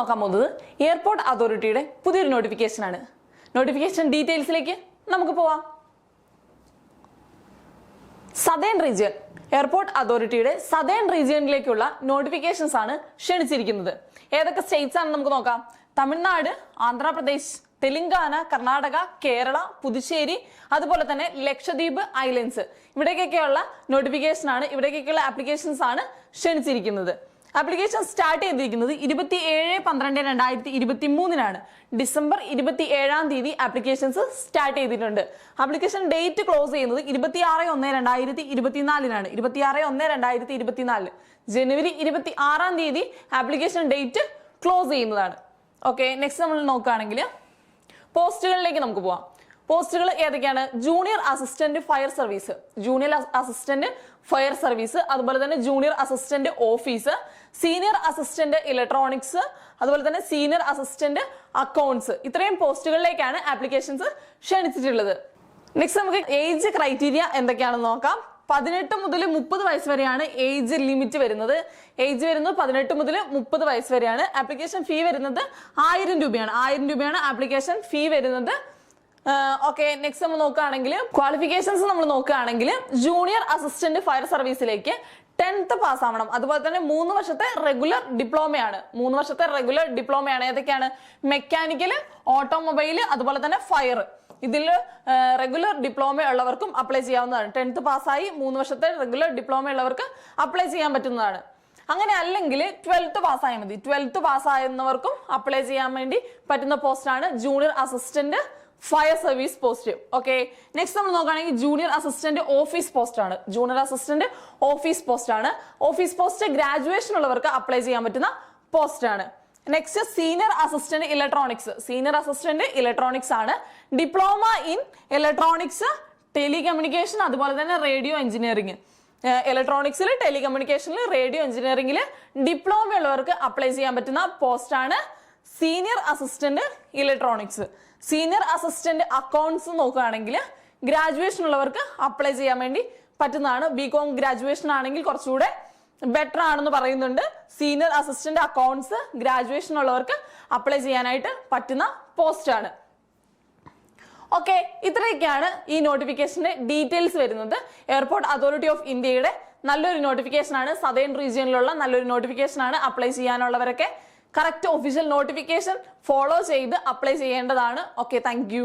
നോക്കാൻ പോകുന്നത് എയർപോർട്ട് അതോറിറ്റിയുടെ പുതിയൊരു നോട്ടിഫിക്കേഷൻ ആണ്. നോട്ടിഫിക്കേഷൻ ഡീറ്റെയിൽസിലേക്ക് നമുക്ക് പോവാം. സദേൺ റീജിയൻ എയർപോർട്ട് അതോറിറ്റിയുടെ സദേൺ റീജിയനിലേക്കുള്ള നോട്ടിഫിക്കേഷൻസ് ആണ് ക്ഷണിച്ചിരിക്കുന്നത്. ഏതൊക്കെ സ്റ്റേറ്റ്സ് ആണ് നമുക്ക് നോക്കാം. തമിഴ്നാട്, ആന്ധ്രാപ്രദേശ്, തെലങ്കാന, കർണാടക, കേരള, പുതുച്ചേരി, അതുപോലെ തന്നെ ലക്ഷദ്വീപ് ഐലൻഡ്സ്. ഇവിടേക്കൊക്കെയുള്ള നോട്ടിഫിക്കേഷൻ ആണ്, ഇവിടേക്കൊക്കെയുള്ള ആപ്ലിക്കേഷൻസ് ആണ് ക്ഷണിച്ചിരിക്കുന്നത്. ആപ്ലിക്കേഷൻ സ്റ്റാർട്ട് ചെയ്തിരിക്കുന്നത് 27/12/2023 ഡിസംബർ 27 ആപ്ലിക്കേഷൻസ് സ്റ്റാർട്ട് ചെയ്തിട്ടുണ്ട്. ആപ്ലിക്കേഷൻ ഡേറ്റ് ക്ലോസ് ചെയ്യുന്നത് 26/1/2024 26/1/2024 ജനുവരി 26 ആപ്ലിക്കേഷൻ ഡേറ്റ് ക്ലോസ് ചെയ്യുന്നതാണ്. ഓക്കെ, നെക്സ്റ്റ് നമ്മൾ നോക്കുകയാണെങ്കിൽ പോസ്റ്റുകളിലേക്ക് നമുക്ക് പോവാം. പോസ്റ്റുകൾ ഏതൊക്കെയാണ്? Junior assistant fire service, junior assistant fire service, അതുപോലെ തന്നെ junior assistant office, senior assistant electronics, അതുപോലെ തന്നെ സീനിയർ അസിസ്റ്റന്റ് അക്കൗണ്ട്സ്. ഇത്രയും പോസ്റ്റുകളിലേക്കാണ് ആപ്ലിക്കേഷൻസ് ക്ഷണിച്ചിട്ടുള്ളത്. നെക്സ്റ്റ് നമുക്ക് ഏജ് ക്രൈറ്റീരിയ എന്തൊക്കെയാണെന്ന് നോക്കാം. 18 മുതൽ 30 വയസ്സ് വരെയാണ് ഏജ് ലിമിറ്റ് വരുന്നത്. ഏജ് വരുന്നത് 18 മുതൽ 30 വയസ്സ് വരെയാണ്. ആപ്ലിക്കേഷൻ ഫീ വരുന്നത് 1000 രൂപയാണ്. 1000 രൂപയാണ് ആപ്ലിക്കേഷൻ ഫീ വരുന്നത്. ഓക്കെ, നെക്സ്റ്റ് നമ്മൾ നോക്കുകയാണെങ്കിൽ ക്വാളിഫിക്കേഷൻസ് നമ്മൾ നോക്കുകയാണെങ്കിൽ ജൂനിയർ അസിസ്റ്റന്റ് ഫയർ സർവീസിലേക്ക് 10th പാസ് ആവണം. അതുപോലെ തന്നെ 3 വർഷത്തെ റെഗുലർ ഡിപ്ലോമയാണ്. 3 വർഷത്തെ റെഗുലർ ഡിപ്ലോമയാണ്. ഏതൊക്കെയാണ്? മെക്കാനിക്കൽ, ഓട്ടോമൊബൈൽ, അതുപോലെ തന്നെ ഫയർ. ഇതിൽ റെഗുലർ ഡിപ്ലോമ ഉള്ളവർക്കും അപ്ലൈ ചെയ്യാവുന്നതാണ്. 10th പാസ്സായി 3 വർഷത്തെ റെഗുലർ ഡിപ്ലോമ ഉള്ളവർക്ക് അപ്ലൈ ചെയ്യാൻ പറ്റുന്നതാണ്. അങ്ങനെ അല്ലെങ്കിൽ 12th പാസ്സായാൽ മതി. 12th പാസ്സാകുന്നവർക്കും അപ്ലൈ ചെയ്യാൻ വേണ്ടി പറ്റുന്ന പോസ്റ്റാണ് junior assistant fire service post. Okay, next നമ്മൾ നോക്കുകയാണെങ്കിൽ ജൂനിയർ അസിസ്റ്റന്റ് ഓഫീസ് പോസ്റ്റ് ആണ്. ജൂനിയർ അസിസ്റ്റന്റ് ഓഫീസ് പോസ്റ്റ് ആണ്. ഓഫീസ് പോസ്റ്റ് ഗ്രാജുവേഷൻ ഉള്ളവർക്ക് അപ്ലൈ ചെയ്യാൻ പറ്റുന്ന പോസ്റ്റ് ആണ്. Next senior assistant electronics. Senior assistant electronics ആണ്. ഡിപ്ലോമ ഇൻ ഇലക്ട്രോണിക്സ്, ടെലികമ്മ്യൂണിക്കേഷൻ, അതുപോലെ തന്നെ റേഡിയോ എഞ്ചിനീയറിംഗ്. ഇലക്ട്രോണിക്സിൽ, ടെലികമ്മ്യൂണിക്കേഷനിൽ, റേഡിയോ എഞ്ചിനീയറിംഗിൽ ഡിപ്ലോമ ഉള്ളവർക്ക് അപ്ലൈ ചെയ്യാൻ പറ്റുന്ന പോസ്റ്റ് ആണ് senior assistant electronics. Senior assistant accounts നോക്കുകയാണെങ്കിൽ ഗ്രാജുവേഷൻ ഉള്ളവർക്ക് അപ്ലൈ ചെയ്യാൻ വേണ്ടി പറ്റുന്നതാണ്. ബികോം ഗ്രാജുവേഷൻ ആണെങ്കിൽ കുറച്ചുകൂടെ ബെറ്റർ ആണെന്ന് പറയുന്നുണ്ട്. സീനിയർ അസിസ്റ്റന്റ് അക്കൗണ്ട്സ് ഗ്രാജുവേഷൻ ഉള്ളവർക്ക് അപ്ലൈ ചെയ്യാനായിട്ട് പറ്റുന്ന പോസ്റ്റ് ആണ്. ഓക്കെ, ഇത്രയൊക്കെയാണ് ഈ നോട്ടിഫിക്കേഷന്റെ ഡീറ്റെയിൽസ് വരുന്നത്. എയർപോർട്ട് അതോറിറ്റി ഓഫ് ഇന്ത്യയുടെ നല്ലൊരു നോട്ടിഫിക്കേഷൻ ആണ്. സദേൺ റീജിയനിലുള്ള നല്ലൊരു നോട്ടിഫിക്കേഷൻ ആണ്. അപ്ലൈ ചെയ്യാനുള്ളവരൊക്കെ കറക്റ്റ് ഒഫീഷ്യൽ നോട്ടിഫിക്കേഷൻ ഫോളോ ചെയ്ത് അപ്ലൈ ചെയ്യേണ്ടതാണ്. Okay, thank U.